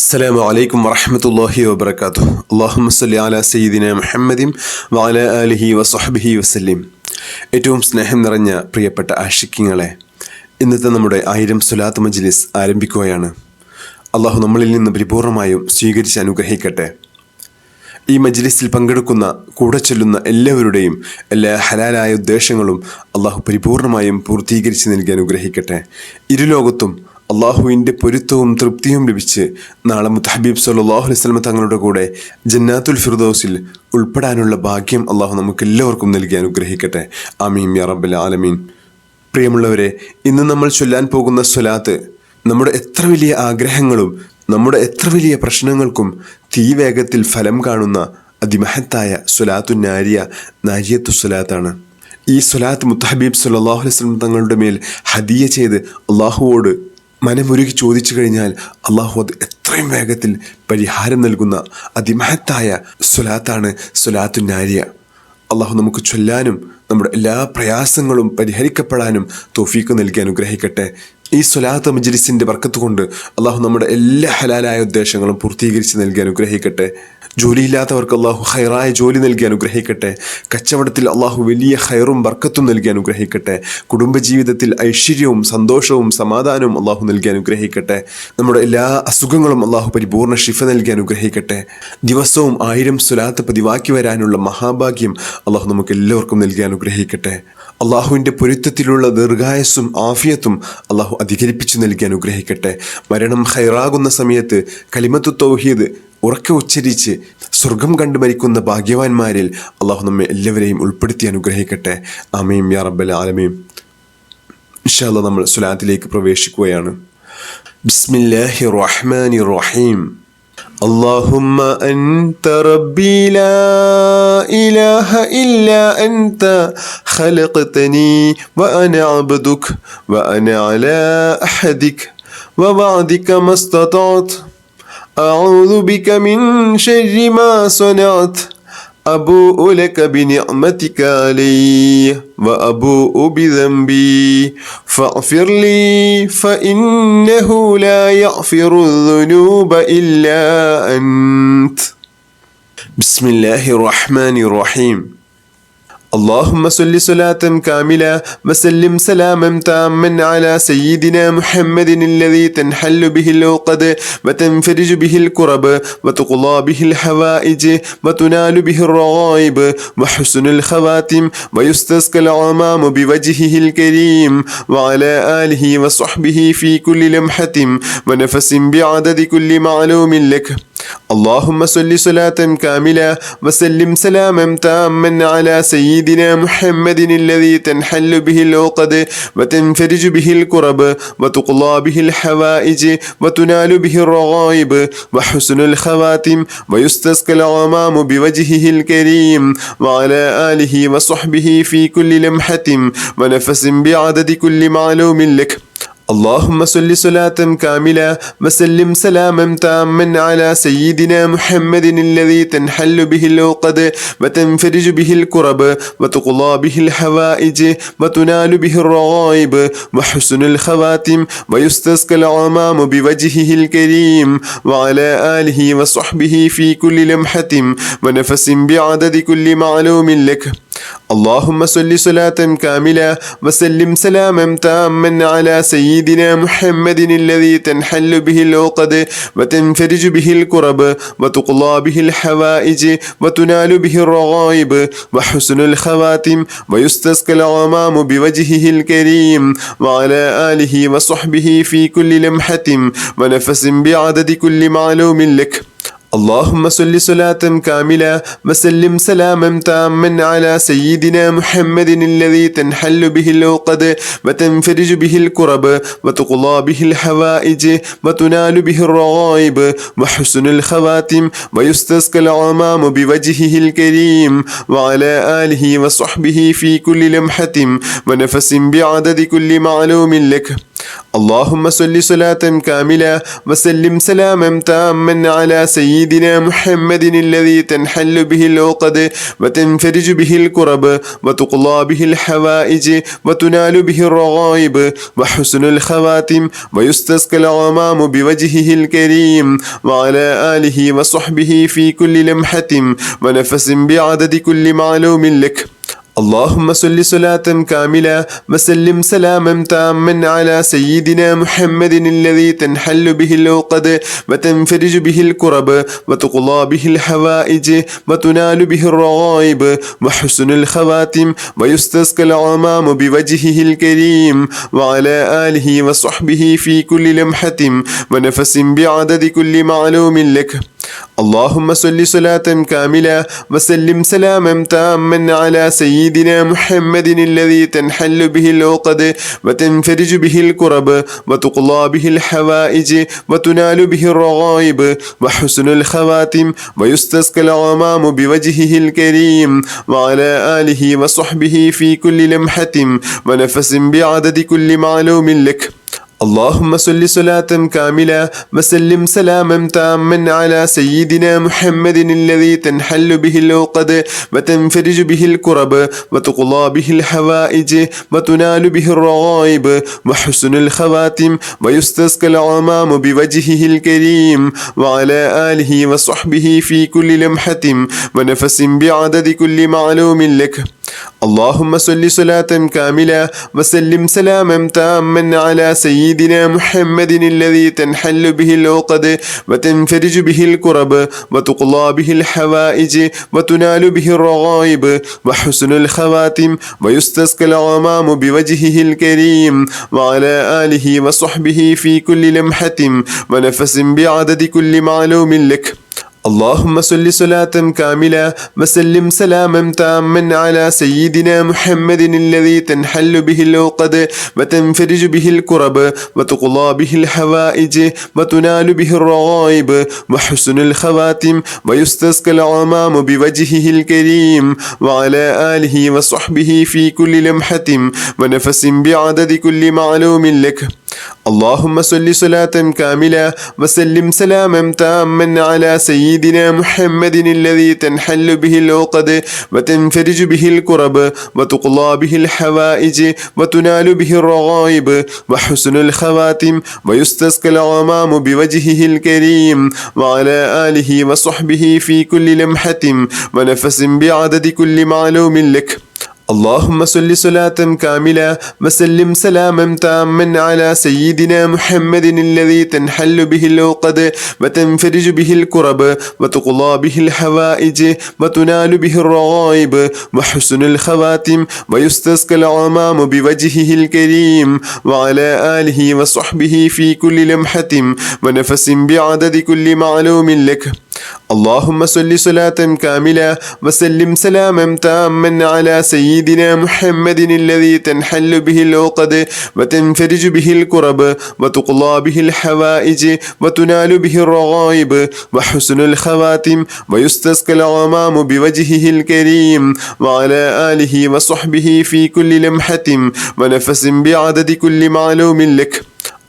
അസ്സലാമു അലൈക്കും വറഹ്മത്തുള്ളാഹി വബറകാതുഹു. അല്ലാഹുമ്മ സ്വല്ലി അലാ സയ്യിദിനാ മുഹമ്മദിൻ വഅലാ ആലിഹി വസഹ്ബിഹി വസല്ലം. ഏറ്റവും സ്നേഹം നിറഞ്ഞ പ്രിയപ്പെട്ട ആശിഖ്യങ്ങളെ, ഇന്നത്തെ നമ്മുടെ 1000 സ്വലാത്ത് മജ്ലിസ് ആരംഭിക്കുകയാണ്. അള്ളാഹു നമ്മളിൽ നിന്ന് പരിപൂർണമായും സ്വീകരിച്ച് അനുഗ്രഹിക്കട്ടെ. ഈ മജ്ലിസിൽ പങ്കെടുക്കുന്ന, കൂടെ ചൊല്ലുന്ന എല്ലാവരുടെയും എല്ലാ ഹലാലായ ഉദ്ദേശങ്ങളും അള്ളാഹു പരിപൂർണമായും പൂർത്തീകരിച്ച് നൽകി അനുഗ്രഹിക്കട്ടെ. ഇരുലോകത്തും അള്ളാഹുവിൻ്റെ പൊരുത്തവും തൃപ്തിയും ലഭിച്ച് നാളെ മുത്തഹബീബ് സല്ലല്ലാഹു അലൈഹി വസല്ലം തങ്ങളുടെ കൂടെ ജന്നാത്തുൽ ഫിർദൗസിൽ ഉൾപ്പെടാനുള്ള ഭാഗ്യം അള്ളാഹു നമുക്ക് എല്ലാവർക്കും നൽകി അനുഗ്രഹിക്കട്ടെ. ആമീൻ യാ റബ്ബൽ ആലമീൻ. പ്രിയമുള്ളവരെ, ഇന്ന് നമ്മൾ ചൊല്ലാൻ പോകുന്ന സ്വലാത്ത് നമ്മുടെ എത്ര വലിയ ആഗ്രഹങ്ങളും നമ്മുടെ എത്ര വലിയ പ്രശ്നങ്ങൾക്കും തീവേഗത്തിൽ ഫലം കാണുന്ന അതിമഹത്തായ സ്വലാത്തുൻ നാരിയ, നാരിയത്തു സ്വലാത്താണ്. ഈ സ്വലാത്ത് മുത്തഹബീബ് സല്ലല്ലാഹു അലൈഹി വസല്ലം തങ്ങളുടെ മേൽ ഹദിയ ചെയ്ത് അള്ളാഹുവോട് മനമുരുകി ചോദിച്ചു കഴിഞ്ഞാൽ അള്ളാഹു അത് എത്രയും വേഗത്തിൽ പരിഹാരം നൽകുന്ന അതിമഹത്തായ സ്വലാത്താണ് സ്വലാത്തുൻ നാരിയ. അള്ളാഹു നമുക്ക് ചൊല്ലാനും നമ്മുടെ എല്ലാ പ്രയാസങ്ങളും പരിഹരിക്കപ്പെടാനും തൗഫീഖ് നൽകി അനുഗ്രഹിക്കട്ടെ. ഈ സ്വലാത്ത് മജ്ലിസിൻ്റെ ബർക്കത്ത് കൊണ്ട് അള്ളാഹു നമ്മുടെ എല്ലാ ഹലാലായ ഉദ്ദേശങ്ങളും പൂർത്തീകരിച്ച് നൽകി അനുഗ്രഹിക്കട്ടെ. ജോലിയില്ലാത്തവർക്ക് അള്ളാഹു ഹൈറായ ജോലി നൽകി അനുഗ്രഹിക്കട്ടെ. കച്ചവടത്തിൽ അള്ളാഹു വലിയ ഹൈറും ബർക്കത്തും നൽകി അനുഗ്രഹിക്കട്ടെ. കുടുംബജീവിതത്തിൽ ഐശ്വര്യവും സന്തോഷവും സമാധാനവും അള്ളാഹു നൽകി അനുഗ്രഹിക്കട്ടെ. നമ്മുടെ എല്ലാ അസുഖങ്ങളും അള്ളാഹു പരിപൂർണ്ണ ശിഫ നൽകി അനുഗ്രഹിക്കട്ടെ. ദിവസവും 1000 സ്വലാത്ത് പതിവാക്കി വരാനുള്ള മഹാഭാഗ്യം അള്ളാഹു നമുക്ക് എല്ലാവർക്കും നൽകി അനുഗ്രഹിക്കട്ടെ. അള്ളാഹുവിൻ്റെ പൊരുത്തത്തിലുള്ള ദീർഘായസ്സും ആഫിയത്തും അള്ളാഹു അധികരിപ്പിച്ചു നൽകി അനുഗ്രഹിക്കട്ടെ. മരണം ഹൈറാകുന്ന സമയത്ത് കലിമത്തു തൗഹീദ് ഉറക്കെ ഉച്ചരിച്ച് സ്വർഗം കണ്ടു മരിക്കുന്ന ഭാഗ്യവാന്മാരിൽ അള്ളാഹു നമ്മെ എല്ലാവരെയും ഉൾപ്പെടുത്തി അനുഗ്രഹിക്കട്ടെ. ആമീൻ യാ റബ്ബൽ ആലമീൻ. ഇൻഷാ അല്ലാഹ് നമ്മൾ സ്വലാത്തിലേക്ക് പ്രവേശിക്കുകയാണ്. ബിസ്മില്ലാഹിർ റഹ്മാനിർ റഹീം. اللهم أنت ربي لا إله إلا أنت خلقتني وأنا عبدك وأنا على أحدك ووعدك ما استطعت أعوذ بك من شر ما صنعت أبوء لك بنعمتك علي وأبوء بذنبي فاغفر لي فإنه لا يغفر الذنوب إلا أنت. بسم الله الرحمن الرحيم. اللهم صل صلاة كاملة وسلم سلاما تاما على سيدنا محمد الذي تنحل به العقد وتنفرج به الكرب وتقضى به الحوائج وتنال به الرغائب وحسن الخواتم ويستسقى الغمام بوجهه الكريم وعلى آله وصحبه في كل لمحة ونفس بعدد كل معلوم لك. اللهم صل صلاة كاملة وسلم سلاما تاما على سيدنا محمد الذي تنحل به العقد وتنفرج به الكرب وتقضى به الحوائج وتنال به الرغائب وحسن الخواتم ويستسقى الغمام بوجهه الكريم وعلى آله وصحبه في كل لمحة ونفس بعدد كل معلوم لك. اللهم صل صلاة كاملة وسلم سلاما تاما على سيدنا محمد الذي تنحل به العقد وتنفرج به الكرب وتقضى به الحوائج وتنال به الرغائب وحسن الخواتم ويستسقى الغمام بوجهه الكريم وعلى آله وصحبه في كل لمحة ونفس بعدد كل معلوم لك. اللهم صل صلاة كاملة وسلم سلاما تاما على سيدنا محمد الذي تنحل به العقد وتنفرج به الكرب وتقضى به الحوائج وتنال به الرغائب وحسن الخواتم ويستسقى الغمام بوجهه الكريم وعلى آله وصحبه في كل لمحة ونفس بعدد كل معلوم لك. اللهم صل صلاة كاملة وسلم سلاما تاما على سيدنا محمد الذي تنحل به العقد وتنفرج به الكرب وتقضى به الحوائج وتنال به الرغائب وحسن الخواتم ويستسقى الغمام بوجهه الكريم وعلى آله وصحبه في كل لمحة ونفس بعدد كل معلوم لك. اللهم صل صلاة كاملة وسلم سلاما تاما على سيدنا محمد الذي تنحل به العقد وتنفرج به الكرب وتقضى به الحوائج وتنال به الرغائب وحسن الخواتم ويستسقى الغمام بوجهه الكريم وعلى آله وصحبه في كل لمحة ونفس بعدد كل معلوم لك. اللهم صل صلاة كاملة وسلم سلاما تاما على سيدنا محمد الذي تنحل به العقد وتنفرج به الكرب وتقضى به الحوائج وتنال به الرغائب وحسن الخواتم ويستسقى الغمام بوجهه الكريم وعلى آله وصحبه في كل لمحة ونفس بعدد كل معلوم لك. اللهم صل صلاة كاملة وسلم سلاما تاما على سيدنا محمد الذي تنحل به العقد وتنفرج به الكرب وتقضى به الحوائج وتنال به الرغائب وحسن الخواتم ويستسقى الغمام بوجهه الكريم وعلى آله وصحبه في كل لمحة ونفس بعدد كل معلوم لك. اللهم صل صلاة كاملة وسلم سلاما تاما على سيدنا محمد الذي تنحل به العقد وتنفرج به الكرب وتقضى به الحوائج وتنال به الرغائب وحسن الخواتم ويستسقى الغمام بوجهه الكريم وعلى آله وصحبه في كل لمحة ونفس بعدد كل معلوم لك. اللهم صل صلاة كاملة وسلم سلاما تاما على سيدنا محمد الذي تنحل به العقد وتنفرج به الكرب وتقضى به الحوائج وتنال به الرغائب وحسن الخواتم ويستسقى الغمام بوجهه الكريم وعلى آله وصحبه في كل لمحة ونفس بعدد كل معلوم لك. اللهم صل صلاة كاملة وسلم سلاما تاما على سيدنا محمد الذي تنحل به العقد وتنفرج به الكرب وتقضى به الحوائج وتنال به الرغائب وحسن الخواتم ويستسقى الغمام بوجهه الكريم وعلى آله وصحبه في كل لمحة ونفس بعدد كل معلوم لك. اللهم صل صلاة كاملة وسلم سلاما تاما على سيدنا محمد الذي تنحل به العقد وتنفرج به الكرب وتقضى به الحوائج وتنال به الرغائب وحسن الخواتم ويستسقى الغمام بوجهه الكريم وعلى آله وصحبه في كل لمحة ونفس بعدد كل معلوم لك. اللهم صل صلاة كاملة وسلم سلاما تاما على سيدنا محمد الذي تنحل به العقد وتنفرج به الكرب وتقضى به الحوائج وتنال به الرغائب وحسن الخواتم ويستسقى الغمام بوجهه الكريم وعلى آله وصحبه في كل لمحة ونفس بعدد كل معلوم لك. اللهم صل صلاة كاملة وسلم سلاما تاما على سيدنا محمد الذي تنحل به العقد وتنفرج به الكرب وتقضى به الحوائج وتنال به الرغائب وحسن الخواتم ويستسقى الغمام بوجهه الكريم وعلى آله وصحبه في كل لمحة ونفس بعدد كل معلوم لك.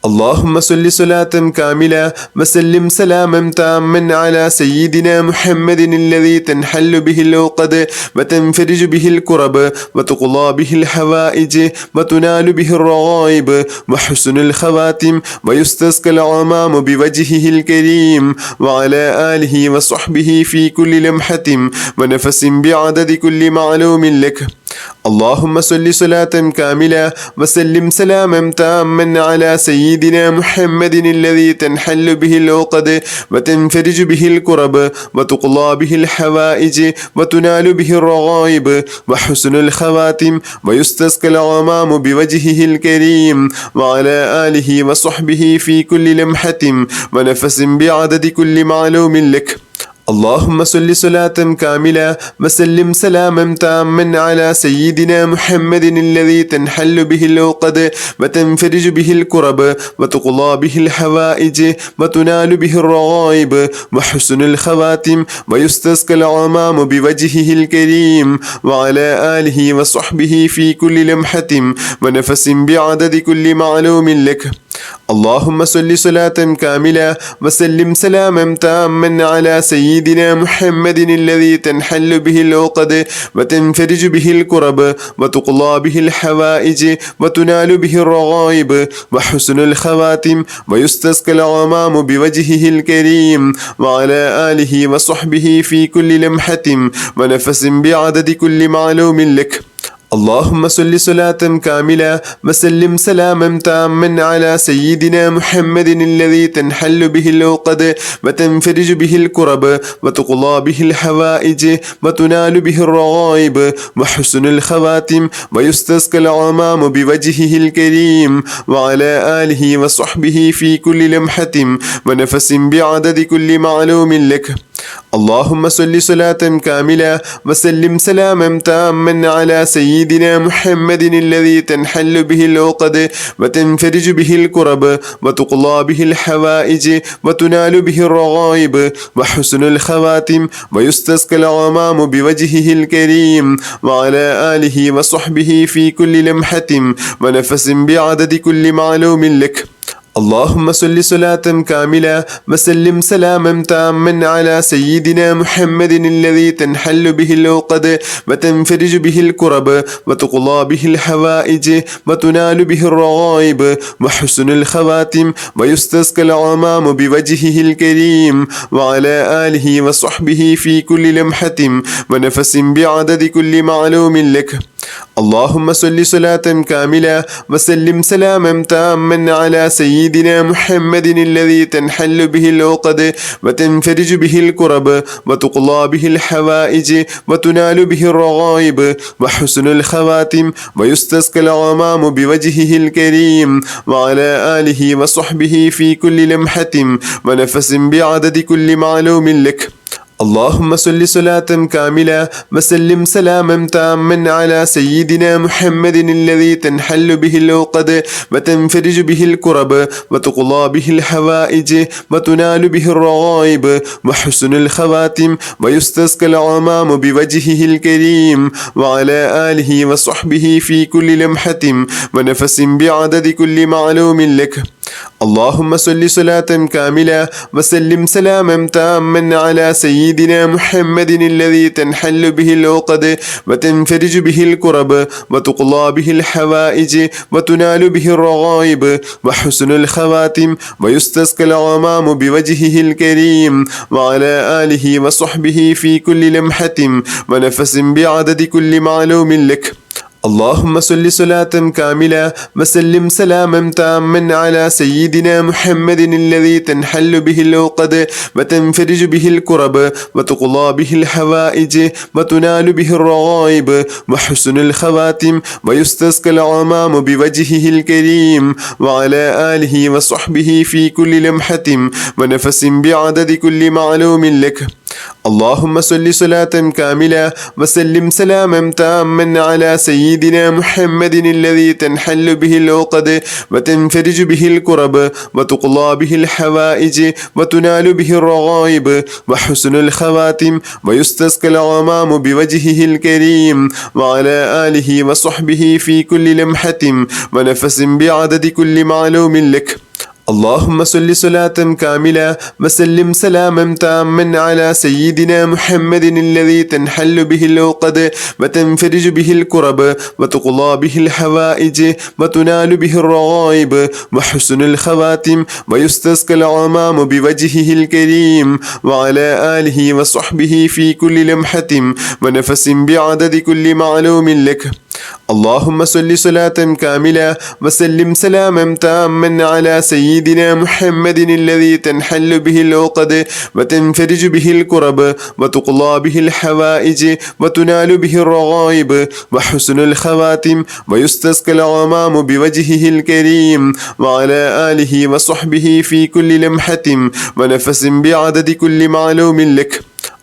اللهم صل صلاة كاملة وسلم سلاما تاما على سيدنا محمد الذي تنحل به العقد وتنفرج به الكرب وتقضى به الحوائج وتنال به الرغائب وحسن الخواتم ويستسقى الغمام بوجهه الكريم وعلى آله وصحبه في كل لمحة ونفس بعدد كل معلوم لك. اللهم صل صلاة كاملة وسلم سلاما تاما على سيدنا محمد الذي تنحل به العقد وتنفرج به الكرب وتقضى به الحوائج وتنال به الرغائب وحسن الخواتم ويستسقى الغمام بوجهه الكريم وعلى آله وصحبه في كل لمحة ونفس بعدد كل معلوم لك. اللهم صل صلاة كاملة وسلم سلاما تاما على سيدنا محمد الذي تنحل به العقد وتنفرج به الكرب وتقضى به الحوائج وتنال به الرغائب وحسن الخواتم ويستسقى الغمام بوجهه الكريم وعلى آله وصحبه في كل لمحة ونفس بعدد كل معلوم لك. اللهم صل صلاة كاملة وسلم سلاما تاما على سيدنا محمد الذي تنحل به العقد وتنفرج به الكرب وتقضى به الحوائج وتنال به الرغائب وحسن الخواتم ويستسقى الغمام بوجهه الكريم وعلى آله وصحبه في كل لمحة ونفس بعدد كل معلوم لك. اللهم صل صلاة كاملة وسلم سلاما تاما على سيدنا محمد الذي تنحل به العقد وتنفرج به الكرب وتقضى به الحوائج وتنال به الرغائب وحسن الخواتم ويستسقى الغمام بوجهه الكريم وعلى آله وصحبه في كل لمحة ونفس بعدد كل معلوم لك. اللهم صل صلاة كاملة وسلم سلاما تاما على سيدنا محمد الذي تنحل به العقد وتنفرج به الكرب وتقضى به الحوائج وتنال به الرغائب وحسن الخواتم ويستسقى الغمام بوجهه الكريم وعلى آله وصحبه في كل لمحة ونفس بعدد كل معلوم لك. اللهم صل صلاة كاملة وسلم سلاما تاما على سيدنا محمد الذي تنحل به العقد وتنفرج به الكرب وتقضى به الحوائج وتنال به الرغائب وحسن الخواتم ويستسقى الغمام بوجهه الكريم وعلى آله وصحبه في كل لمحة ونفس بعدد كل معلوم لك. اللهم صل صلاة كاملة وسلم سلاما تاما على سيدنا محمد الذي تنحل به العقد وتنفرج به الكرب وتقضى به الحوائج وتنال به الرغائب وحسن الخواتم ويستسقى الغمام بوجهه الكريم وعلى آله وصحبه في كل لمحة ونفس بعدد كل معلوم لك. اللهم صل صلاة كاملة وسلم سلاما تاما على سيدنا محمد الذي تنحل به العقد وتنفرج به الكرب وتقضى به الحوائج وتنال به الرغائب وحسن الخواتم ويستسقى الغمام بوجهه الكريم وعلى آله وصحبه في كل لمحة ونفس بعدد كل معلوم لك. اللهم صل صلاة كاملة وسلم سلاما تاما على سيدنا محمد الذي تنحل به العقد وتنفرج به الكرب وتقضى به الحوائج وتنال به الرغائب وحسن الخواتم ويستسقى الغمام بوجهه الكريم وعلى آله وصحبه في كل لمحة ونفس بعدد كل معلوم لك. اللهم صل صلاة كاملة وسلم سلاما تاما على سيدنا محمد الذي تنحل به العقد وتنفرج به الكرب وتقضى به الحوائج وتنال به الرغائب وحسن الخواتم ويستسقى الغمام بوجهه الكريم وعلى آله وصحبه في كل لمحة ونفس بعدد كل معلوم لك. اللهم صل صلاة كاملة وسلم سلاما تاما على سيدنا محمد الذي تنحل به العقد وتنفرج به الكرب وتقضى به الحوائج وتنال به الرغائب وحسن الخواتم ويستسقى الغمام بوجهه الكريم وعلى آله وصحبه في كل لمحة ونفس بعدد كل معلوم لك. اللهم صل صلاة كاملة وسلم سلاما تاما على سيدنا محمد الذي تنحل به العقد وتنفرج به الكرب وتقضى به الحوائج وتنال به الرغائب وحسن الخواتم ويستسقى الغمام بوجهه الكريم وعلى آله وصحبه في كل لمحة ونفس بعدد كل معلوم لك. اللهم صل صلاة كاملة وسلم سلاما تاما على سيدنا محمد الذي تنحل به العقد وتنفرج به الكرب وتقضى به الحوائج وتنال به الرغائب وحسن الخواتم ويستسقى الغمام بوجهه الكريم وعلى آله وصحبه في كل لمحة ونفس بعدد كل معلوم لك.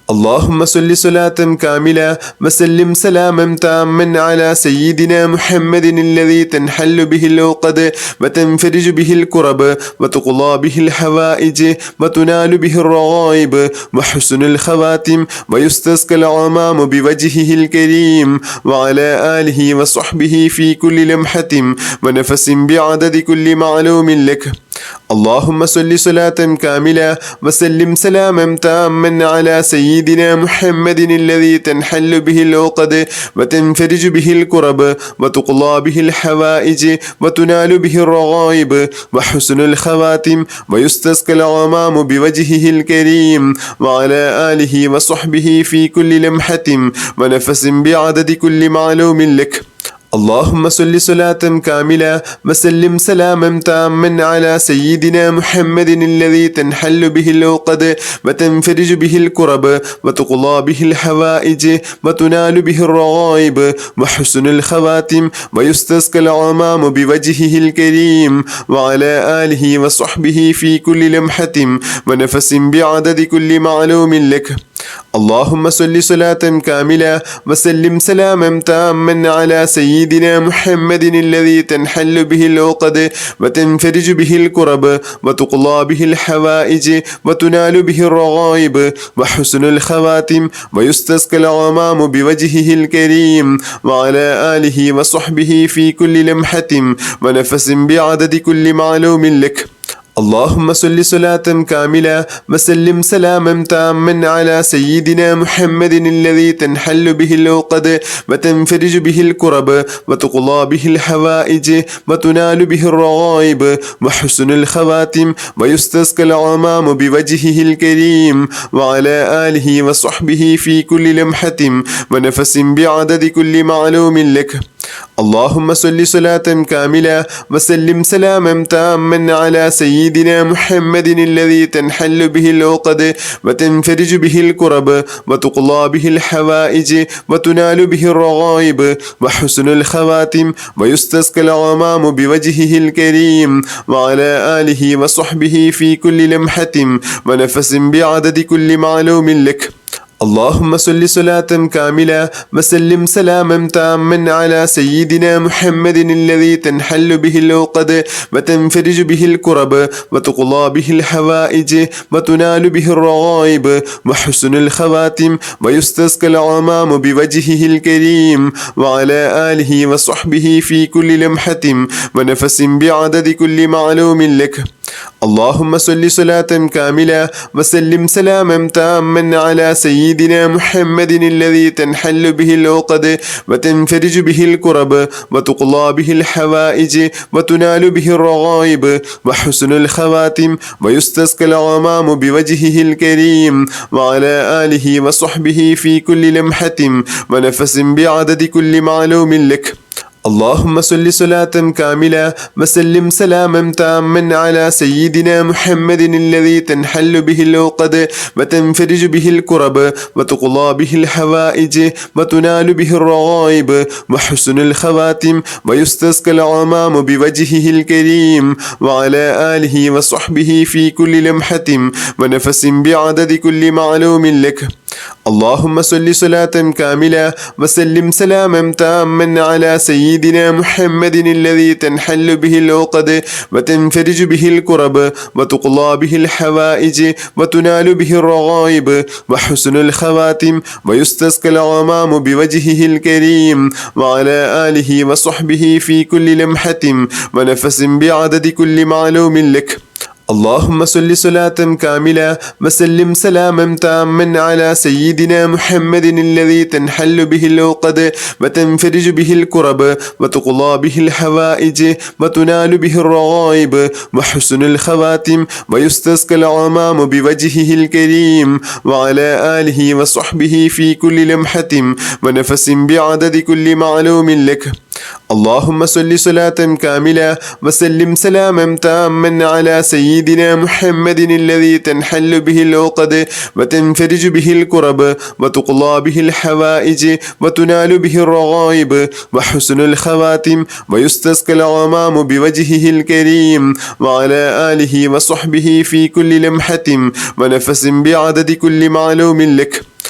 اللهم صل صلاة كاملة وسلم سلاما تاما على سيدنا محمد الذي تنحل به العقد وتنفرج به الكرب وتقضى به الحوائج وتنال به الرغائب وحسن الخواتم ويستسقى الغمام بوجهه الكريم وعلى آله وصحبه في كل لمحة ونفس بعدد كل معلوم لك. اللهم صل صلاة كاملة وسلم سلاما تاما على سيدنا محمد الذي تنحل به العقد وتنفرج به الكرب وتقضى به الحوائج وتنال به الرغائب وحسن الخواتم ويستسقى الغمام بوجهه الكريم وعلى آله وصحبه في كل لمحة ونفس بعدد كل معلوم لك. اللهم صل صلاة كاملة وسلم سلاما تاما على سيدنا محمد الذي تنحل به العقد وتنفرج به الكرب وتقضى به الحوائج وتنال به الرغائب وحسن الخواتم ويستسقى الغمام بوجهه الكريم وعلى آله وصحبه في كل لمحة ونفس بعدد كل معلوم لك. اللهم صل صلاة كاملة وسلم سلاما تاما على سيدنا محمد الذي تنحل به العقد وتنفرج به الكرب وتقضى به الحوائج وتنال به الرغائب وحسن الخواتم ويستسقى الغمام بوجهه الكريم وعلى آله وصحبه في كل لمحة ونفس بعدد كل معلوم لك. اللهم صل صلاة كاملة وسلم سلاما تاما على سيدنا محمد الذي تنحل به العقد وتنفرج به الكرب وتقضى به الحوائج وتنال به الرغائب وحسن الخواتم ويستسقى الغمام بوجهه الكريم وعلى آله وصحبه في كل لمحة ونفس بعدد كل معلوم لك. اللهم صل صلاة كاملة وسلم سلاما تاما على سيدنا محمد الذي تنحل به العقد وتنفرج به الكرب وتقضى به الحوائج وتنال به الرغائب وحسن الخواتم ويستسقى الغمام بوجهه الكريم وعلى آله وصحبه في كل لمحة ونفس بعدد كل معلوم لك. اللهم صل صلاة كاملة وسلم سلاما تاما على سيدنا محمد الذي تنحل به العقد وتنفرج به الكرب وتقضى به الحوائج وتنال به الرغائب وحسن الخواتم ويستسقى الغمام بوجهه الكريم وعلى آله وصحبه في كل لمحة ونفس بعدد كل معلوم لك. اللهم صل صلاة كاملة وسلم سلاما تاما على سيدنا محمد الذي تنحل به العقد وتنفرج به الكرب وتقضى به الحوائج وتنال به الرغائب وحسن الخواتم ويستسقى الغمام بوجهه الكريم وعلى آله وصحبه في كل لمحة ونفس بعدد كل معلوم لك. اللهم صل صلاة كاملة وسلم سلاما تاما على سيدنا محمد الذي تنحل به العقد وتنفرج به الكرب وتقضى به الحوائج وتنال به الرغائب وحسن الخواتم ويستسقى الغمام بوجهه الكريم وعلى آله وصحبه في كل لمحة ونفس بعدد كل معلوم لك. اللهم صل صلاة كاملة وسلم سلاما تاما على سيدنا محمد الذي تنحل به العقد وتنفرج به الكرب وتقضى به الحوائج وتنال به الرغائب وحسن الخواتم ويستسقى الغمام بوجهه الكريم وعلى آله وصحبه في كل لمحة ونفس بعدد كل معلوم لك. اللهم صل صلاة كاملة وسلم سلاما تاما على سيدنا محمد الذي تنحل به العقد وتنفرج به الكرب وتقضى به الحوائج وتنال به الرغائب وحسن الخواتم ويستسقى الغمام بوجهه الكريم وعلى آله وصحبه في كل لمحة ونفس بعدد كل معلوم لك. اللهم صل صلاة كاملة وسلم سلاما تاما على سيدنا محمد الذي تنحل به العقد وتنفرج به الكرب وتقضى به الحوائج وتنال به الرغائب وحسن الخواتم ويستسقى الغمام بوجهه الكريم وعلى آله وصحبه في كل لمحة ونفس بعدد كل معلوم لك.